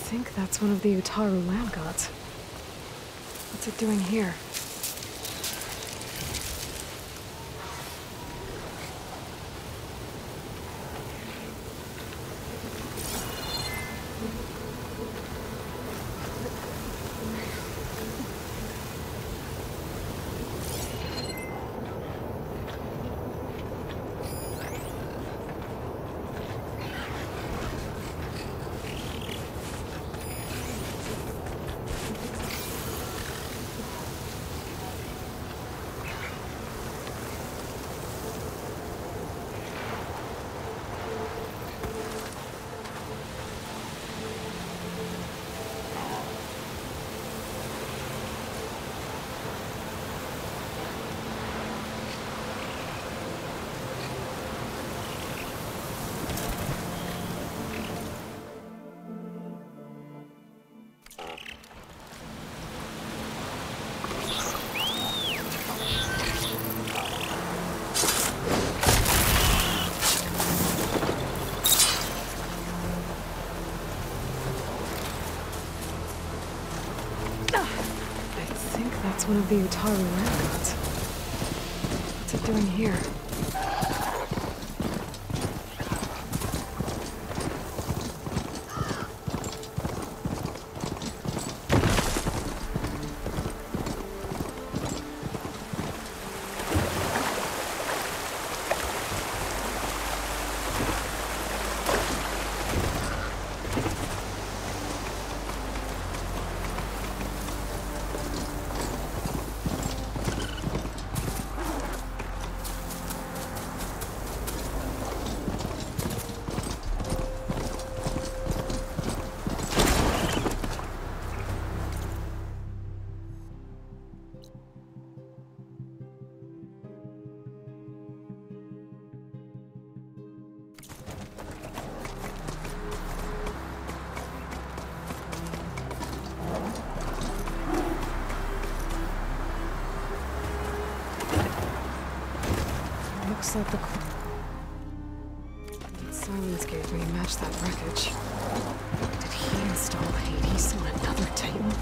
think that's one of the Utaru land gods. What's it doing here? That's one of the Utaru land gods. What's it doing here? Looks like the Silence gave me matched that wreckage. Did he install Hades on another Titan?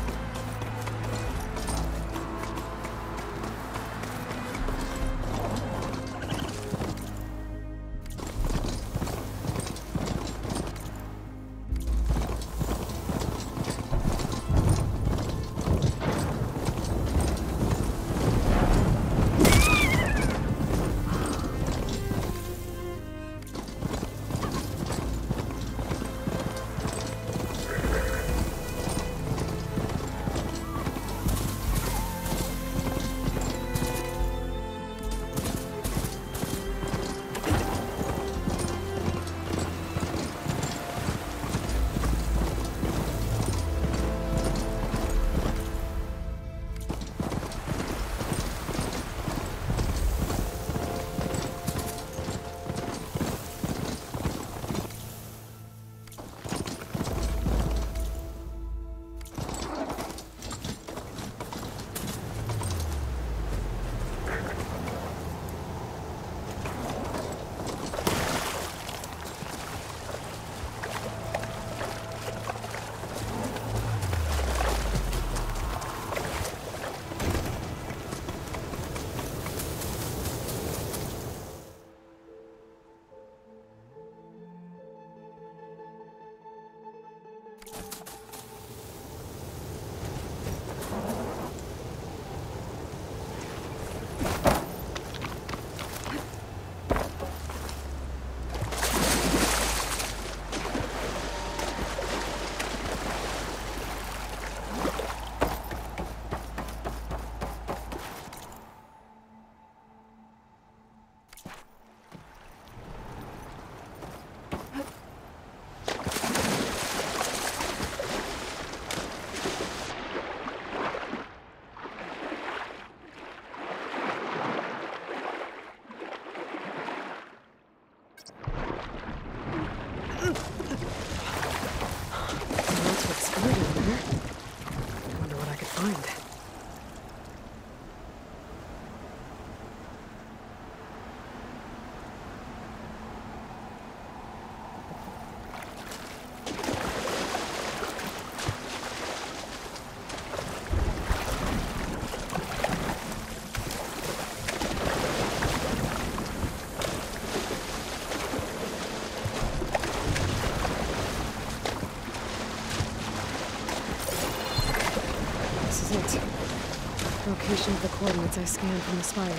location of the coordinates I scanned from the spire.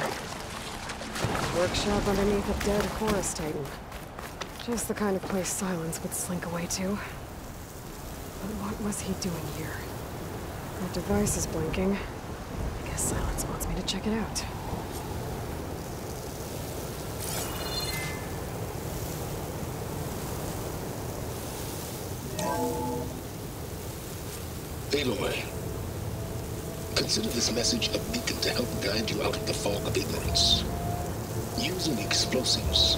Workshop underneath a dead Horus Titan. Just the kind of place Silence would slink away to. But what was he doing here? That device is blinking. I guess Silence wants me to check it out. Aloy, consider this message a beacon to help guide you out of the fog of ignorance. Using explosives,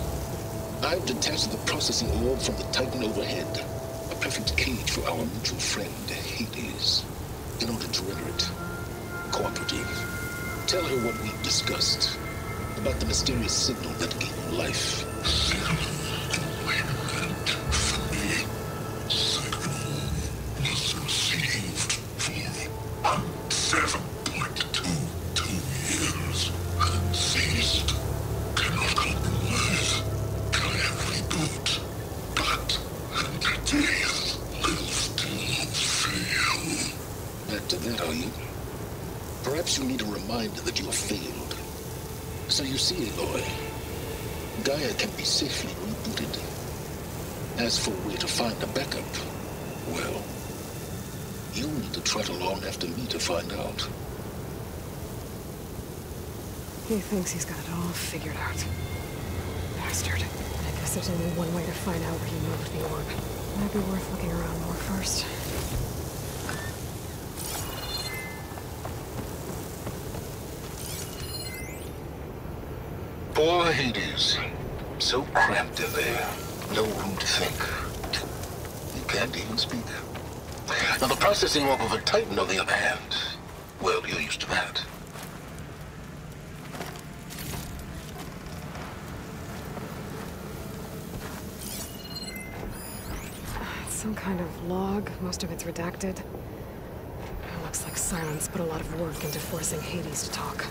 I've detached the processing orb from the Titan overhead, a perfect cage for our mutual friend, Hades, in order to render it cooperative. Tell her what we've discussed about the mysterious signal that gave you life. Perhaps you need a reminder that you have failed. So you see, Aloy, Gaia can be safely rebooted. As for where to find a backup, well, you'll need to trot along after me to find out. He thinks he's got it all figured out. Bastard. I guess there's only one way to find out where he moved the orb. Might be worth looking around more first. Poor Hades. So cramped in there. No room to think. He can't even speak. Now the processing orb of a Titan, on the other hand, well, you're used to that. It's some kind of log. Most of it's redacted. It looks like Silence put a lot of work into forcing Hades to talk.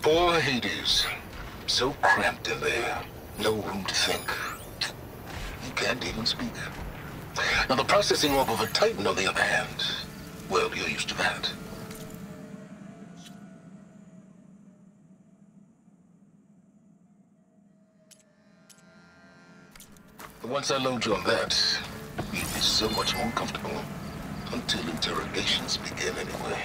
Poor Hades. So cramped in there. No room to think. He can't even speak. Now the processing orb of a Titan, on the other hand, well, you're used to that. But once I load you on that, you'll be so much more comfortable. Until interrogations begin anyway.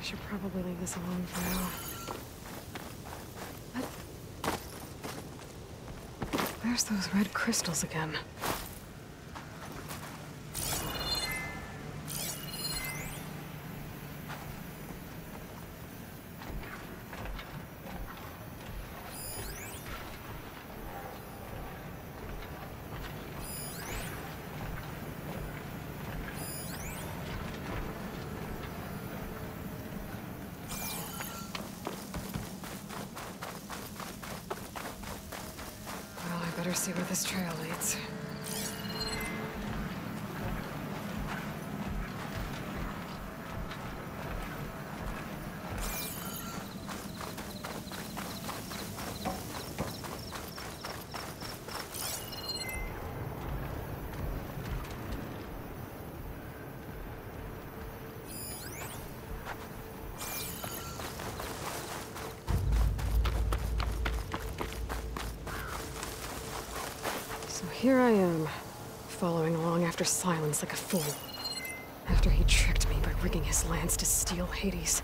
should probably leave this alone for now. What? There's those red crystals again. Better see where this trail leads. Here I am, following along after Silence like a fool. After he tricked me by rigging his lance to steal Hades.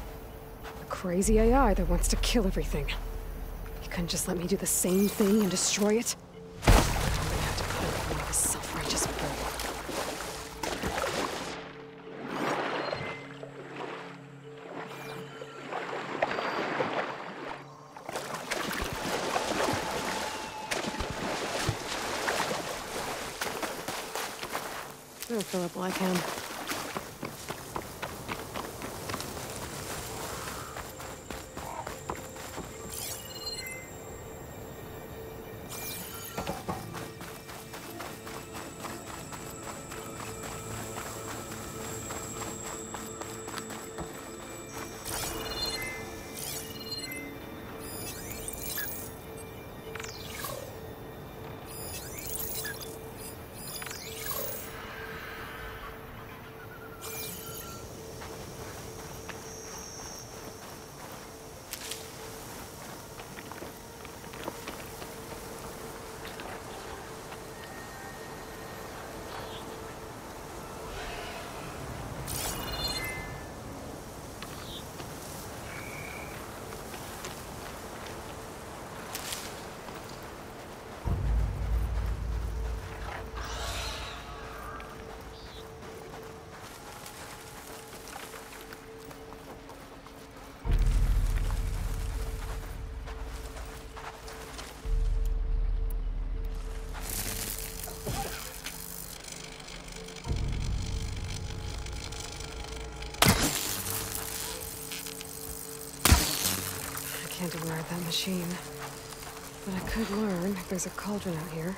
A crazy AI that wants to kill everything. He couldn't just let me do the same thing and destroy it? I'm gonna have to put up with this self-righteous bull. I'll fill up while I can. I can't ignore that machine. But I could learn if there's a cauldron out here.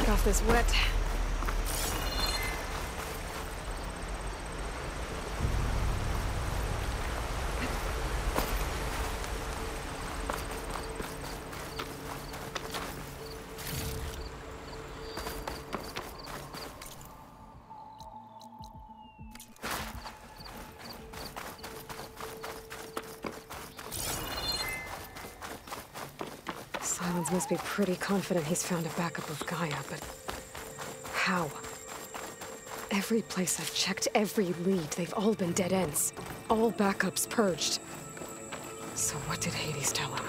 shake off this wet. Silence must be pretty confident he's found a backup of Gaia, but how? Every place I've checked, every lead, they've all been dead ends. All backups purged. So what did Hades tell him?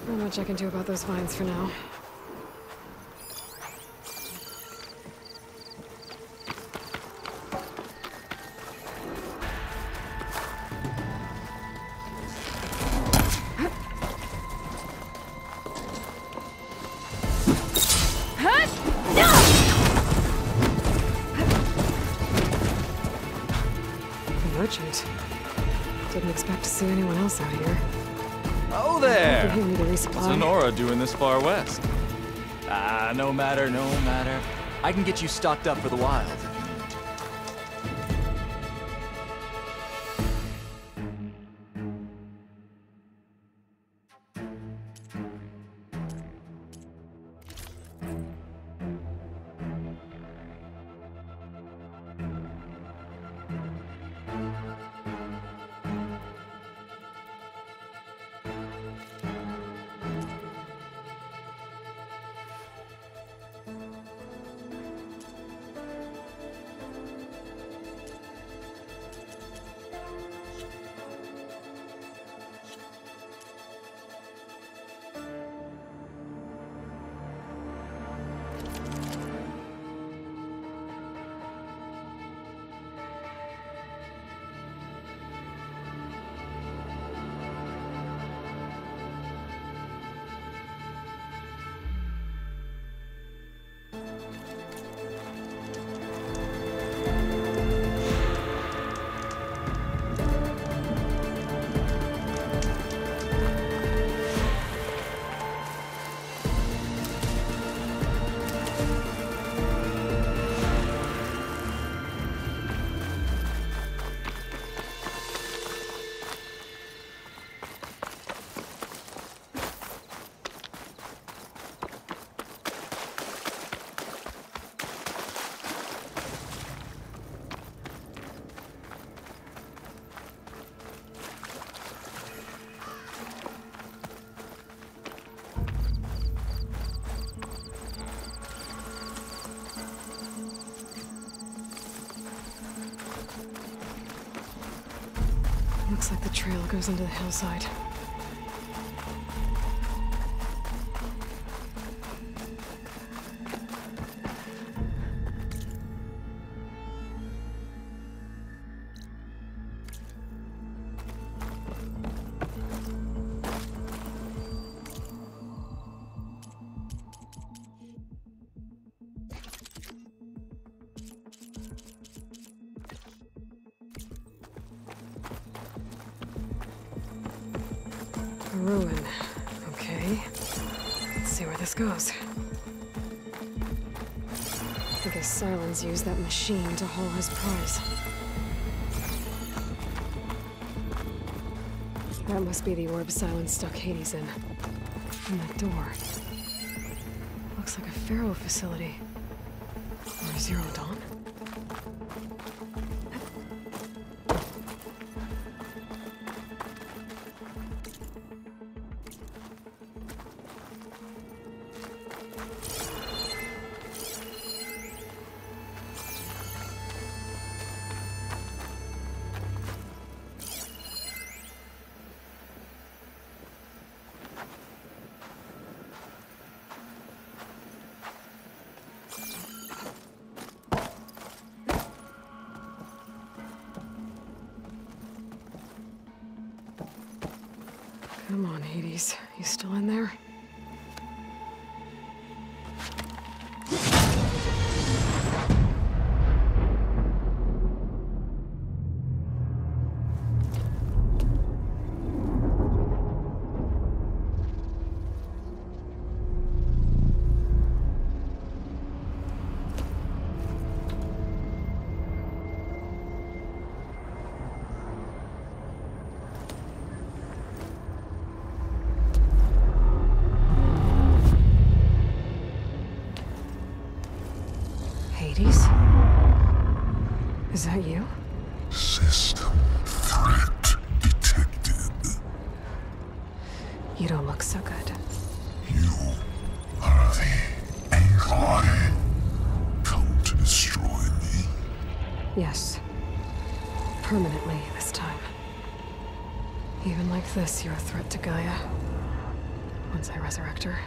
Not much I can do about those vines for now. The merchant. Didn't expect to see anyone else out here. Oh there! Need to resupply. What's Honora doing this far west? Ah, no matter, no matter. I can get you stocked up for the wild. Looks like the trail goes into the hillside. A ruin. Okay. Let's see where this goes. I guess Silence used that machine to haul his prize. That must be the orb Silence stuck Hades in. And that door. Looks like a Pharaoh facility. Or Zero Dawn? Come on, Hades. You still in there? Is that you? System threat detected. You don't look so good. You are the Aloy. Come to destroy me. Yes. Permanently this time. Even like this, you're a threat to Gaia. Once I resurrect her.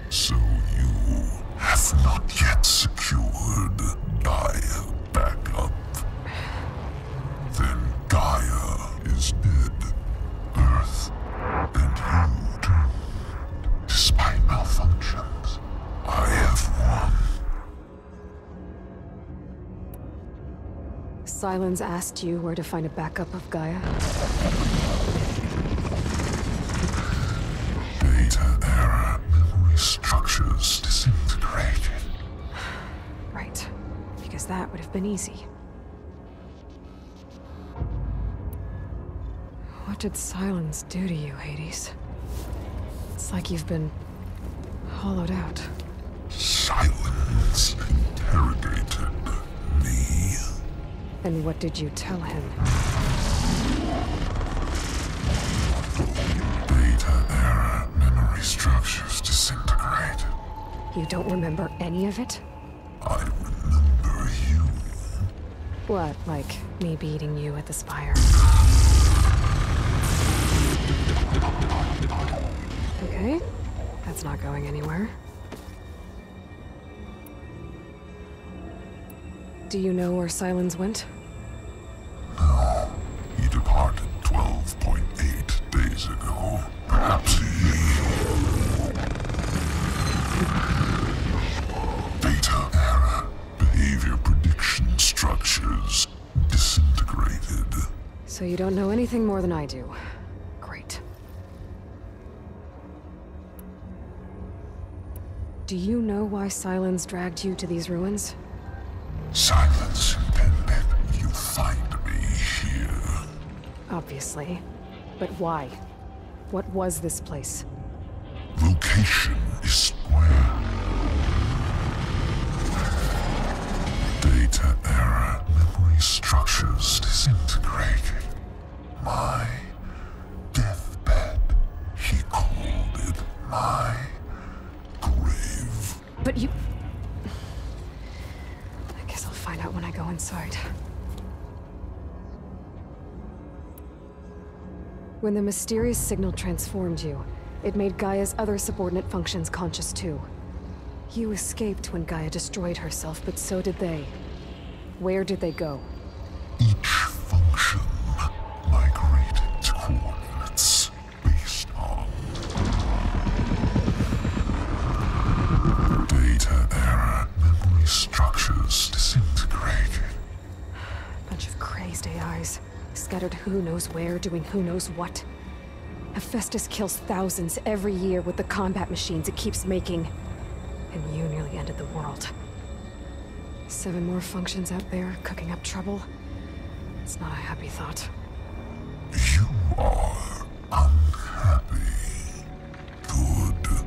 So you have not yet secured Gaia back up. Then Gaia is dead. Earth and you too. Despite malfunctions, I have won. Sylens asked you where to find a backup of Gaia? Data era memory structures disintegrated. Right. Because that would have been easy. What did Sylens do to you, Hades? It's like you've been hollowed out. Silence interrogated me. And what did you tell him? Data era memory structures disintegrated. You don't remember any of it? I remember you. What, like me beating you at the Spire? Okay, that's not going anywhere. Do you know where Sylens went? No, he departed 12.8 days ago. Perhaps he... Data era behavior prediction structures disintegrated. So you don't know anything more than I do. Great. Do you know why Sylens dragged you to these ruins? Silence intended you find me here. Obviously. But why? What was this place? Location is square. Data era memory structures disintegrated. My deathbed, he called it. My grave. But you... I guess I'll find out when I go inside. When the mysterious signal transformed you, it made Gaia's other subordinate functions conscious too. You escaped when Gaia destroyed herself, but so did they. Where did they go? Each function migrated to coordinates based on data era memory structures disintegrated. Bunch of crazed AIs, scattered who knows where, doing who knows what. Hephaestus kills thousands every year with the combat machines it keeps making. And you nearly ended the world. 7 more functions out there, cooking up trouble. It's not a happy thought. You are unhappy. Good.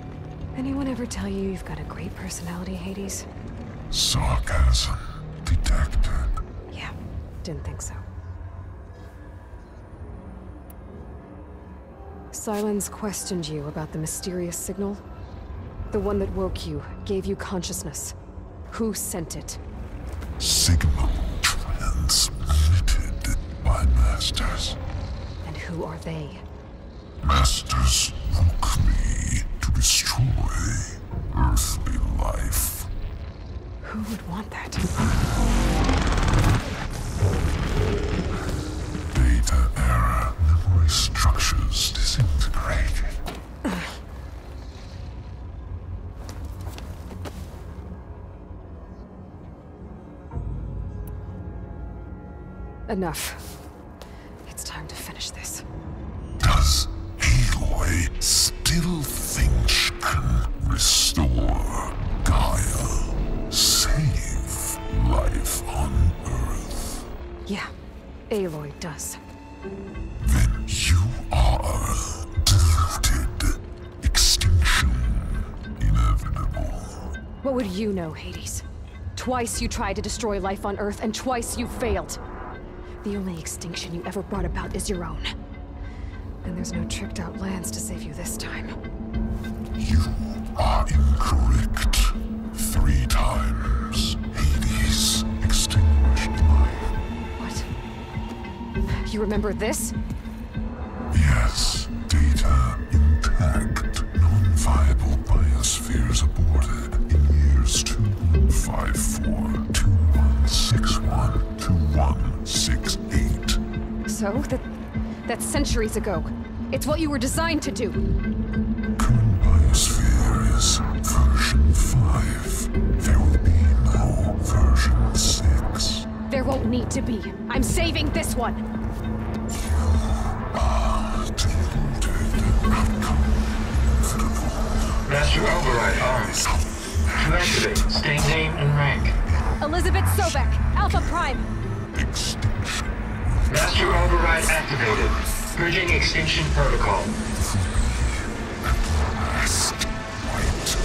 Anyone ever tell you you've got a great personality, Hades? Sarcasm detected. Yeah, didn't think so. Sylens questioned you about the mysterious signal? The one that woke you, gave you consciousness. Who sent it? Signal transmitted by masters. And who are they? Masters woke me to destroy earthly life. Who would want that? Data era memory structures disintegrated. Enough. It's time to finish this. Does Aloy still think she can restore Gaia? Save life on Earth? Yeah, Aloy does. Then you are deluded. Extinction inevitable. What would you know, Hades? Twice you tried to destroy life on Earth, and twice you failed. The only extinction you ever brought about is your own. And there's no tricked-out lands to save you this time. You are incorrect. 3 times Hades extinguished life. What? You remember this? Yes, data intact. Non-viable biospheres aborted in years 2154, 2161, 2168. So, that's centuries ago. It's what you were designed to do. Current biosphere is version 5. There will be no version 6. There won't need to be. I'm saving this one. Master override on. To activate, state name and rank. Elizabeth Sobek, Alpha Prime. Extinction. Master override activated. Bridging extinction protocol. Last white.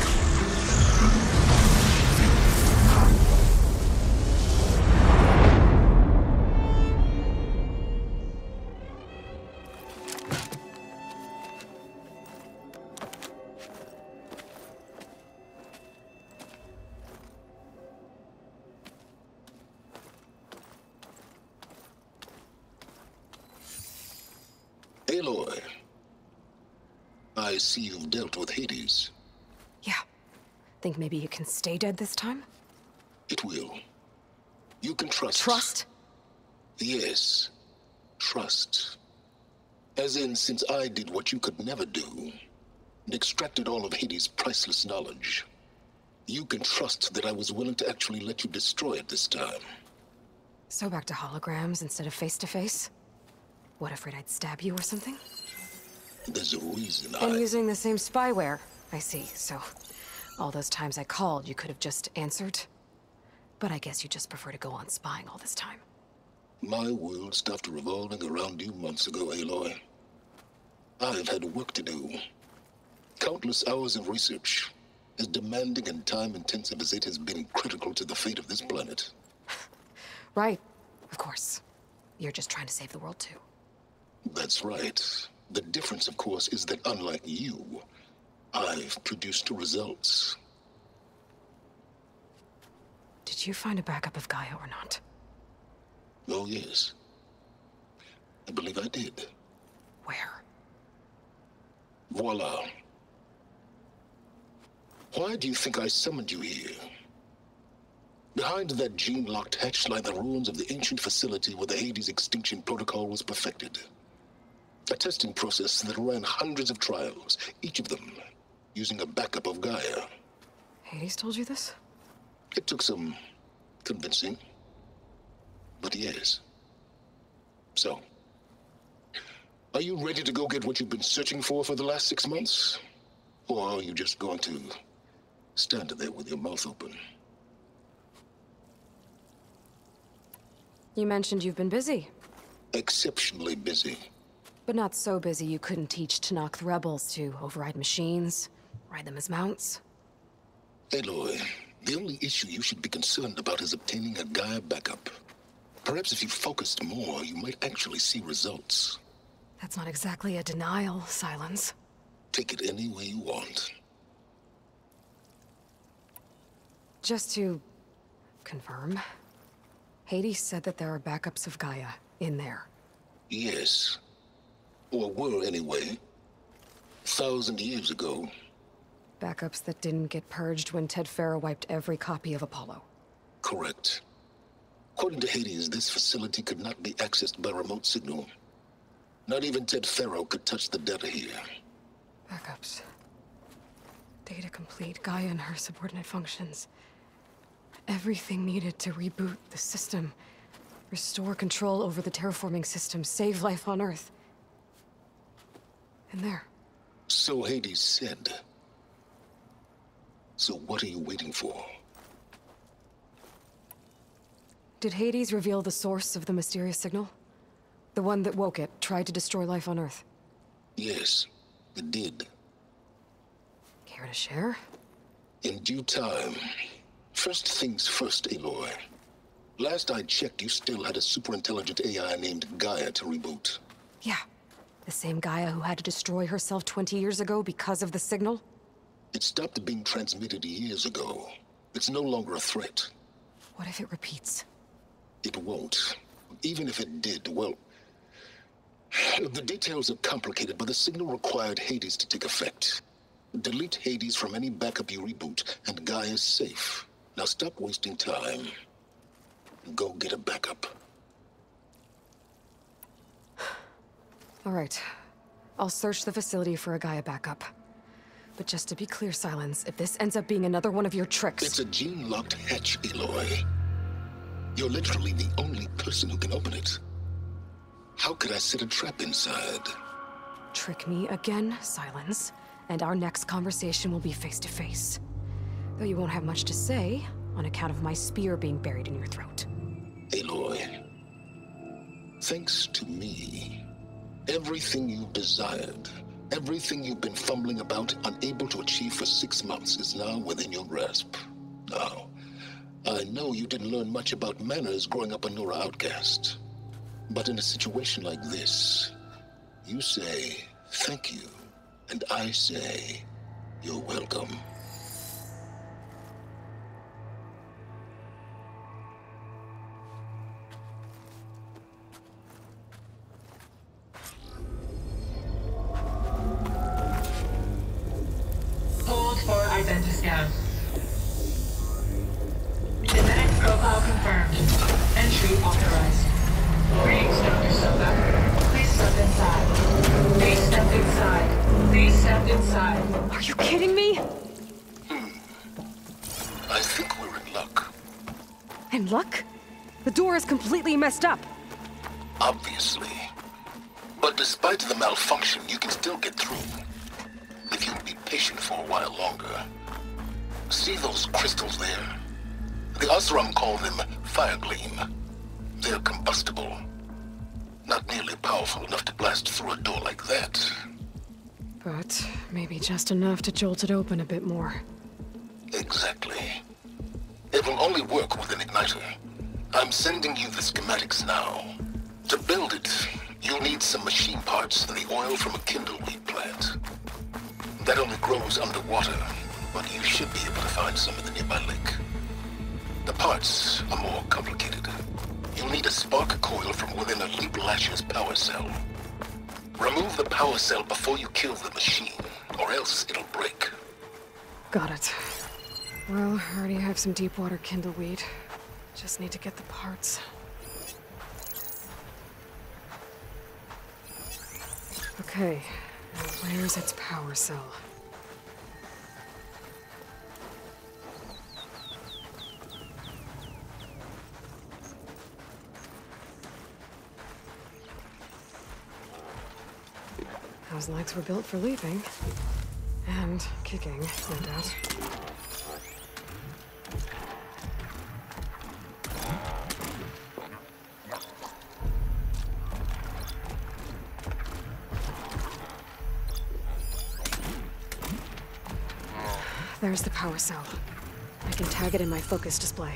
Aloy, I see you've dealt with Hades. Yeah. Think maybe you can stay dead this time? It will. You can trust. Trust? Yes. Trust. As in, since I did what you could never do, and extracted all of Hades' priceless knowledge, you can trust that I was willing to actually let you destroy it this time. So back to holograms instead of face-to-face? What, afraid I'd stab you or something? There's a reason And using the same spyware. I see, so... all those times I called, you could have just answered? But I guess you just prefer to go on spying all this time. My world stopped revolving around you months ago, Aloy. I've had work to do. Countless hours of research, as demanding and time-intensive as it has been critical to the fate of this planet. Right, of course. You're just trying to save the world, too. That's right. The difference, of course, is that unlike you, I've produced results. Did you find a backup of Gaia or not? Oh, yes. I believe I did. Where? Voila. Why do you think I summoned you here? Behind that gene-locked hatch lie the ruins of the ancient facility where the Hades extinction protocol was perfected. A testing process that ran hundreds of trials, each of them using a backup of Gaia. Hades told you this? It took some convincing, but yes. So, are you ready to go get what you've been searching for the last 6 months? Or are you just going to stand there with your mouth open? You mentioned you've been busy. Exceptionally busy. But not so busy you couldn't teach Tanakh the rebels to override machines, ride them as mounts. Aloy, the only issue you should be concerned about is obtaining a Gaia backup. Perhaps if you focused more, you might actually see results. That's not exactly a denial, Silence. Take it any way you want. Just to confirm, Hades said that there are backups of Gaia in there. Yes. Or were anyway. 1,000 years ago. Backups that didn't get purged when Ted Farrow wiped every copy of Apollo. Correct. According to Hades, this facility could not be accessed by remote signal. Not even Ted Farrow could touch the data here. Backups. Data complete, Gaia and her subordinate functions. Everything needed to reboot the system. Restore control over the terraforming system, save life on Earth. And there. So Hades said. So what are you waiting for? Did Hades reveal the source of the mysterious signal? The one that woke it, tried to destroy life on Earth? Yes, it did. Care to share? In due time. First things first, Aloy. Last I checked, you still had a superintelligent AI named Gaia to reboot. Yeah. The same Gaia who had to destroy herself 20 years ago because of the signal? It stopped being transmitted years ago. It's no longer a threat. What if it repeats? It won't. Even if it did, well... The details are complicated, but the signal required Hades to take effect. Delete Hades from any backup you reboot, and Gaia's safe. Now stop wasting time. Go get a backup. All right. I'll search the facility for a Gaia backup. But just to be clear, Silence, if this ends up being another one of your tricks... It's a gene-locked hatch, Aloy. You're literally the only person who can open it. How could I set a trap inside? Trick me again, Silence, and our next conversation will be face-to-face. Though you won't have much to say, on account of my spear being buried in your throat. Aloy, thanks to me, everything you desired, everything you've been fumbling about, unable to achieve for 6 months, is now within your grasp. Now, I know you didn't learn much about manners growing up a Nora outcast. But in a situation like this, you say, thank you, and I say, you're welcome. Hold for identiscan. Genetic profile confirmed. Entry authorized. Greetings, Dr. Soka. Please step inside. Please step inside. Please step inside. Are you kidding me? I think we're in luck. In luck? The door is completely messed up. Obviously. But despite the malfunction, you can still get through. If you'll be patient for a while longer. See those crystals there? The Osram call them fire gleam. They're combustible. Not nearly powerful enough to blast through a door like that. But maybe just enough to jolt it open a bit more. Exactly. It will only work with an igniter. I'm sending you the schematics now. To build it, you'll need some machine parts and the oil from a kindleweed plant. That only grows underwater, but you should be able to find some in the nearby lake. The parts are more complicated. You'll need a spark coil from within a Leap Lasher's power cell. Remove the power cell before you kill the machine, or else it'll break. Got it. Well, I already have some deep water kindleweed. Just need to get the parts. Okay, now where's its power cell? Those legs were built for leaping. And kicking, no doubt. There's the power cell. I can tag it in my focus display.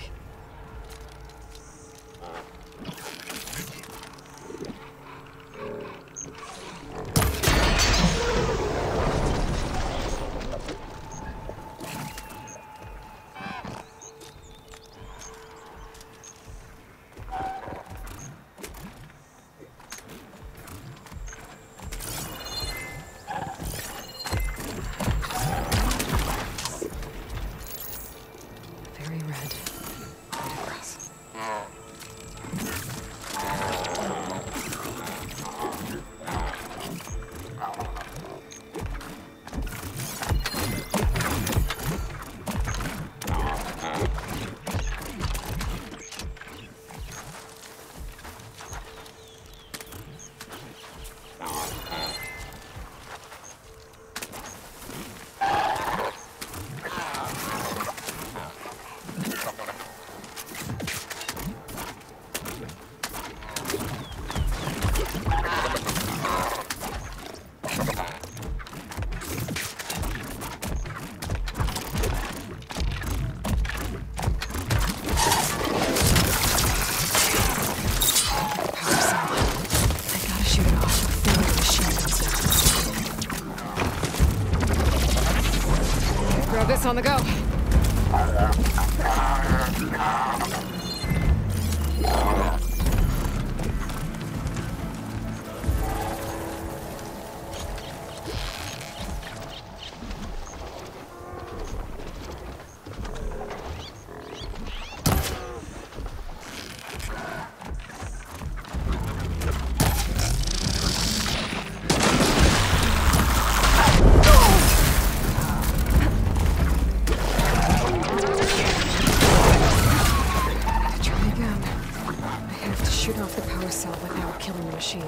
Gas on the go. Shoot off the power cell without killing the machine.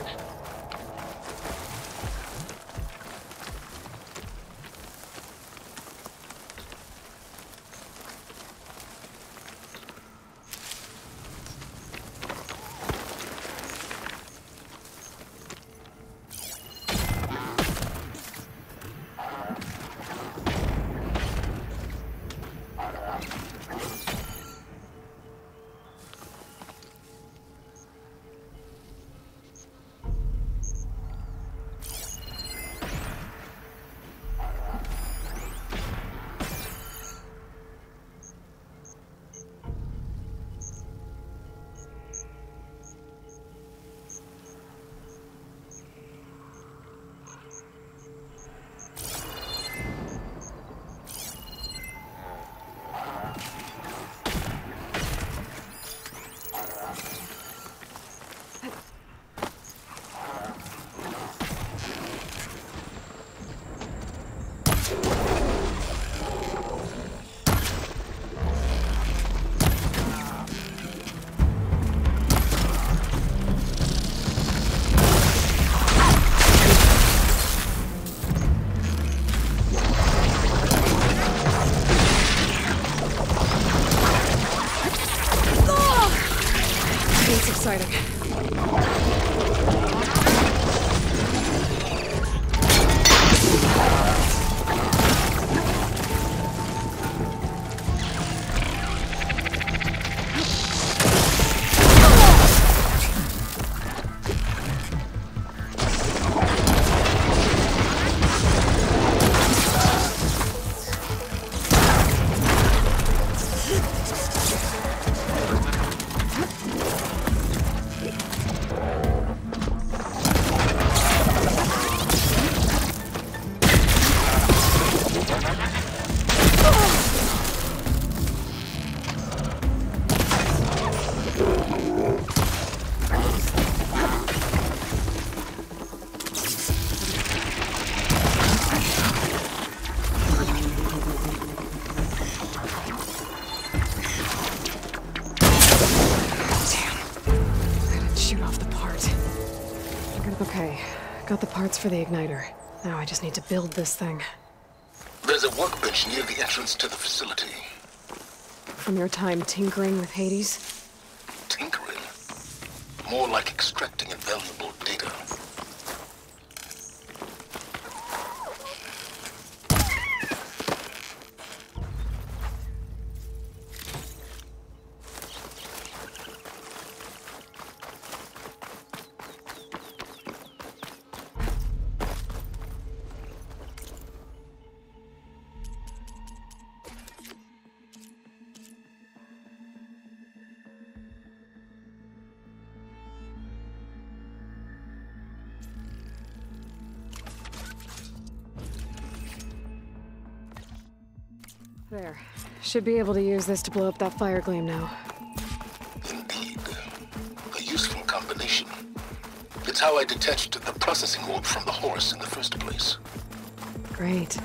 Exciting. Okay, got the parts for the igniter. Now I just need to build this thing. There's a workbench near the entrance to the facility. From your time tinkering with Hades? Tinkering? More like extracting invaluable data. There. Should be able to use this to blow up that fire gleam now. Indeed. A useful combination. It's how I detached the processing orb from the horse in the first place. Great.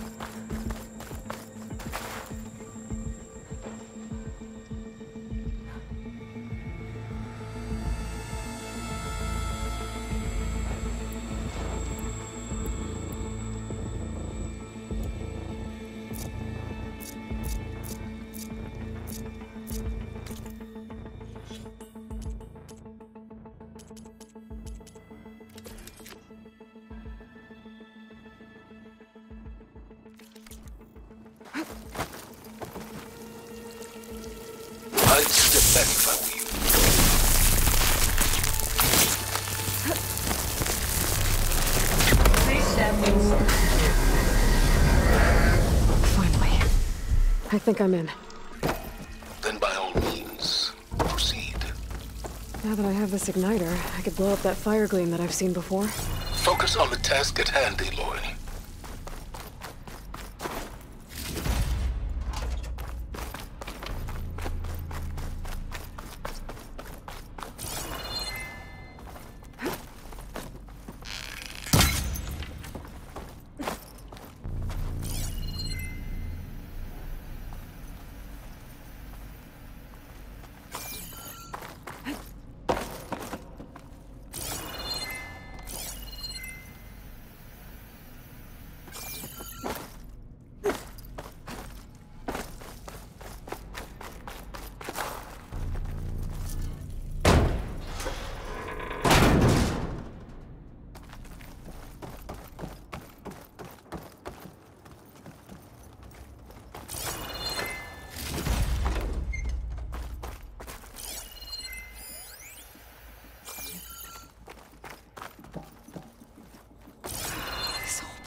I'd step back if I were you. Please stand to work. Finally. I think I'm in. Then by all means, proceed. Now that I have this igniter, I could blow up that fire gleam that I've seen before. Focus on the task at hand, Aloy.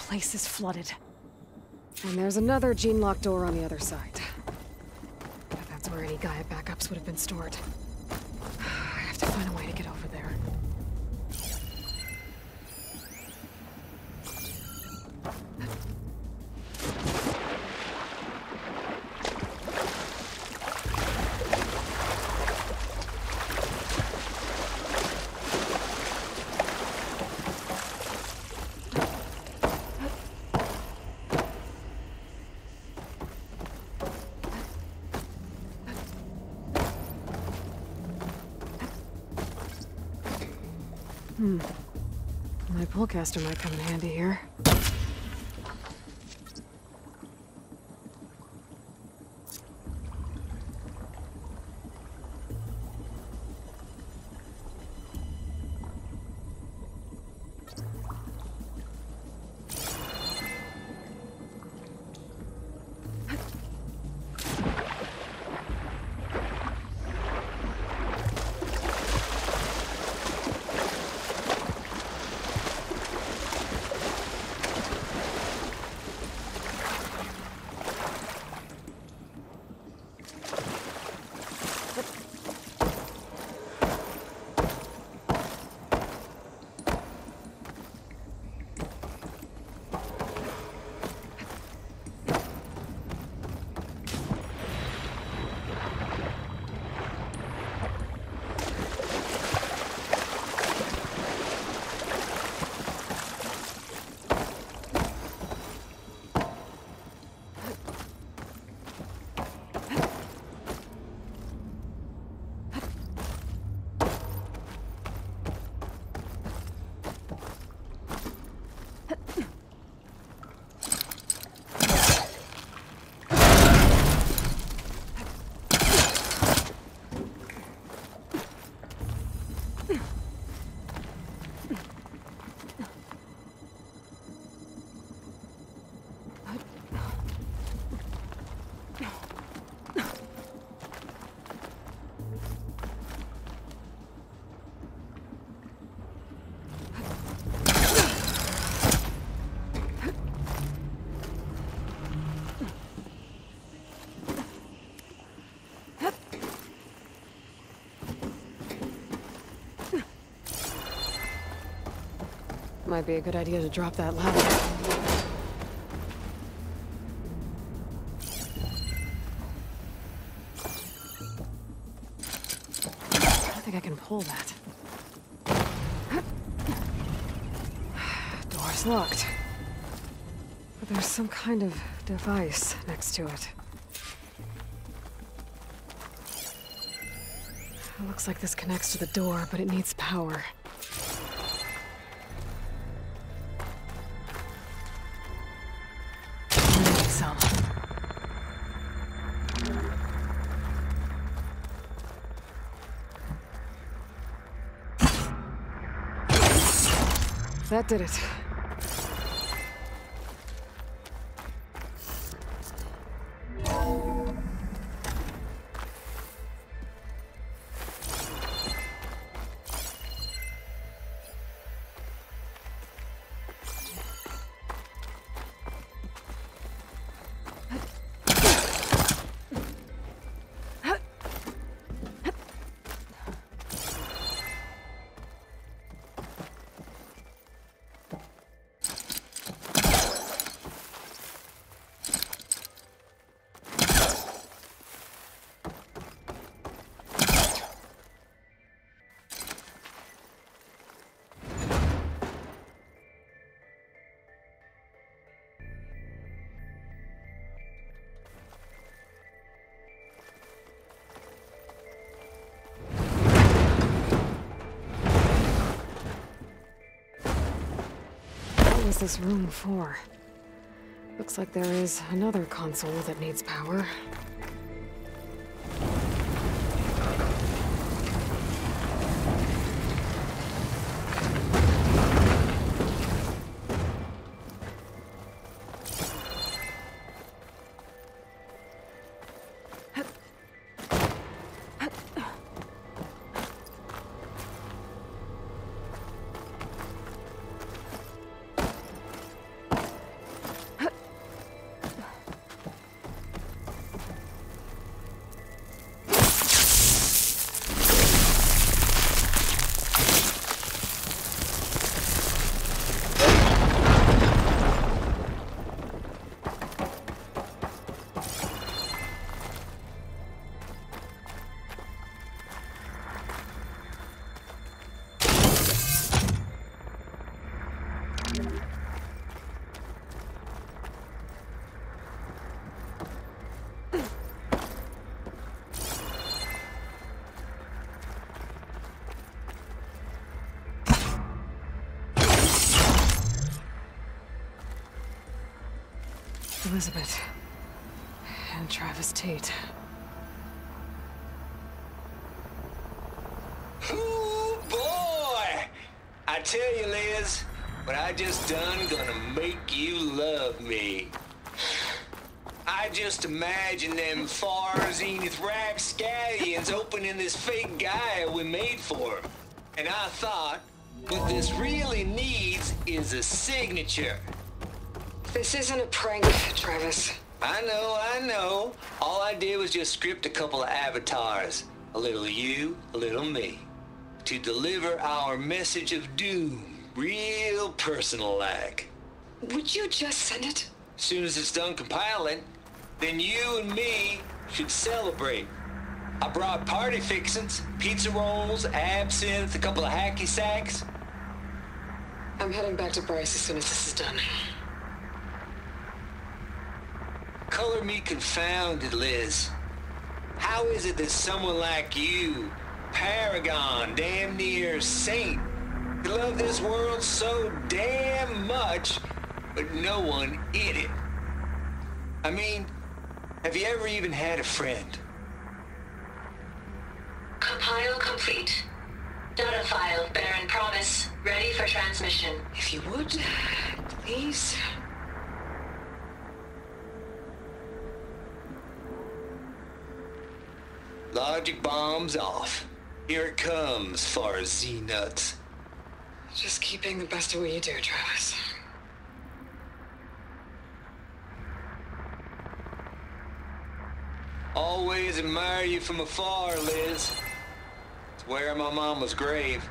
The place is flooded. And there's another gene-locked door on the other side. But that's where any Gaia backups would have been stored. I have to find a way to get over there. My pullcaster might come in handy here. Might be a good idea to drop that ladder. I don't think I can pull that. Door's locked. But there's some kind of device next to it. It looks like this connects to the door, but it needs power. Some. That did it. What was this room for? Looks like there is another console that needs power. Elizabeth. And Travis Tate. Ooh, boy! I tell you, Liz, what I just done gonna make you love me. I just imagine them far zenith rapscallions opening this fake guy we made for him. And I thought, what this really needs is a signature. This isn't a prank, Travis. I know. All I did was just script a couple of avatars. A little you, a little me. To deliver our message of doom, real personal-like. Would you just send it? Soon as it's done compiling, then you and me should celebrate. I brought party fixins, pizza rolls, absinthe, a couple of hacky sacks. I'm heading back to Bryce as soon as this is done. Color me confounded, Liz. How is it that someone like you, paragon, damn near saint, could love this world so damn much, but no one in it? I mean, have you ever even had a friend? Compile complete. Data file, Baron Promise, ready for transmission. If you would, please. Logic bombs off. Here it comes, far Z-nuts. Just keep being the best at what you do, Travis. Always admire you from afar, Liz. It's where my mama's grave.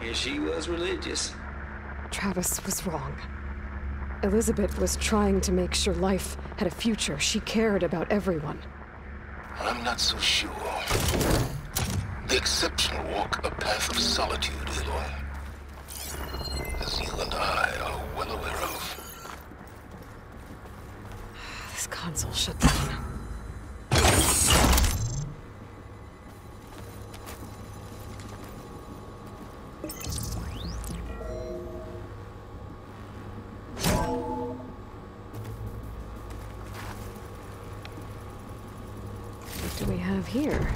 Yeah, she was religious. Travis was wrong. Elizabeth was trying to make sure life had a future. She cared about everyone. I'm not so sure. The exceptional walk a path of solitude, Aloy. As you and I are well aware of. This console shut down. What do we have here?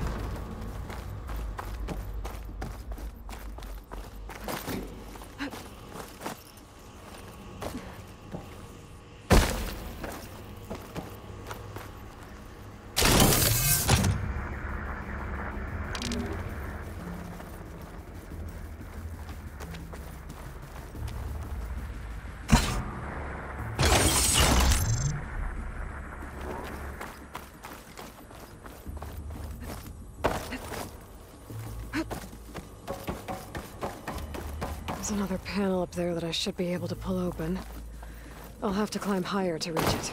There's another panel up there that I should be able to pull open. I'll have to climb higher to reach it.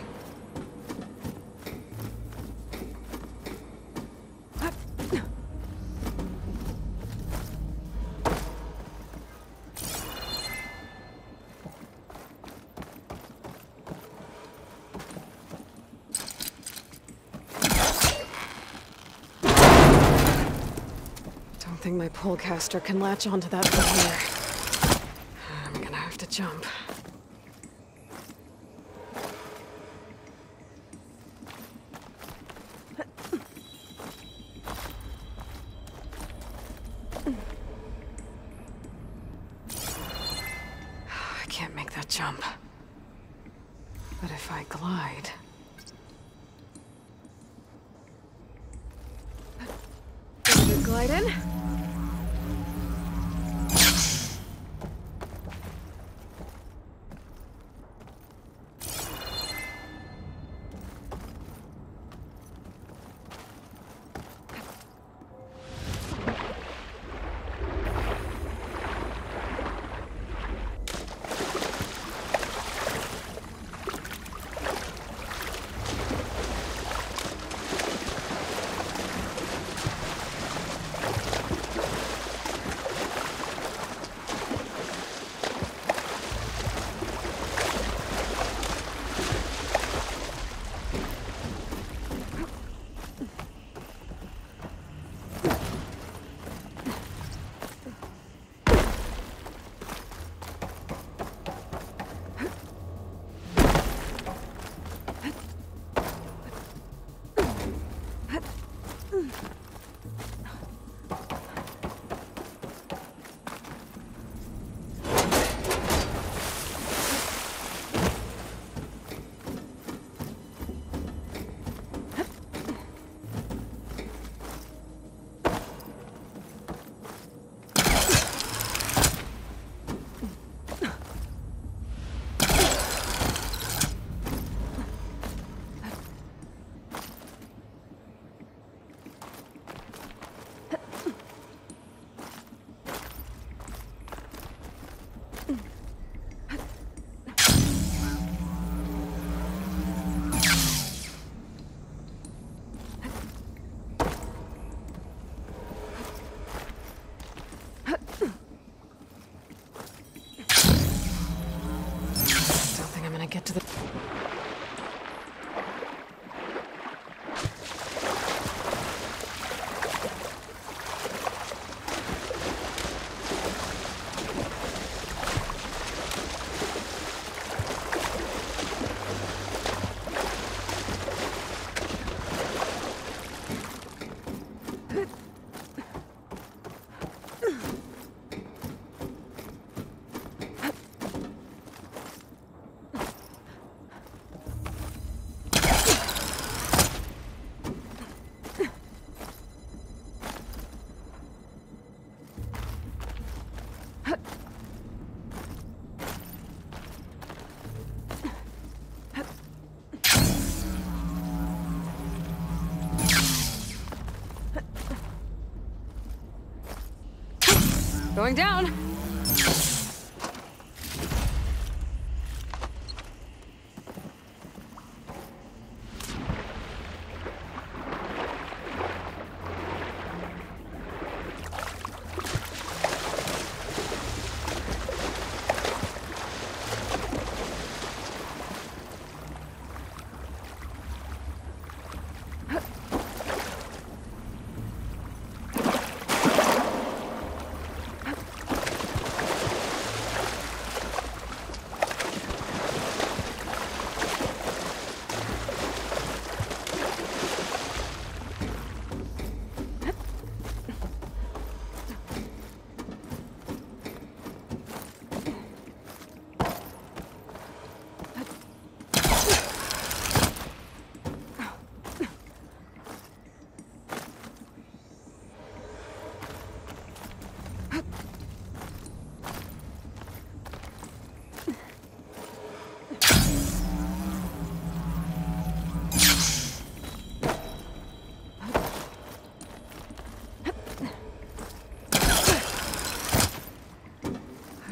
Don't think my pullcaster can latch onto that from here. I'm gonna have to jump. I can't make that jump. But if I glide... Good glide in. Get to the... Going down!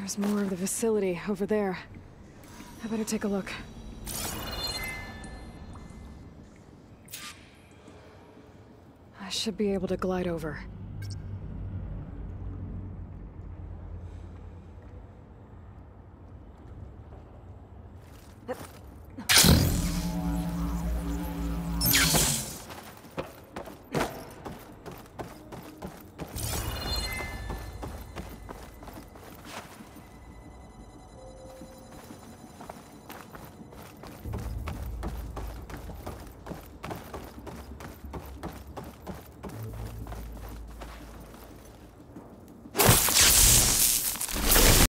There's more of the facility over there. I better take a look. I should be able to glide over.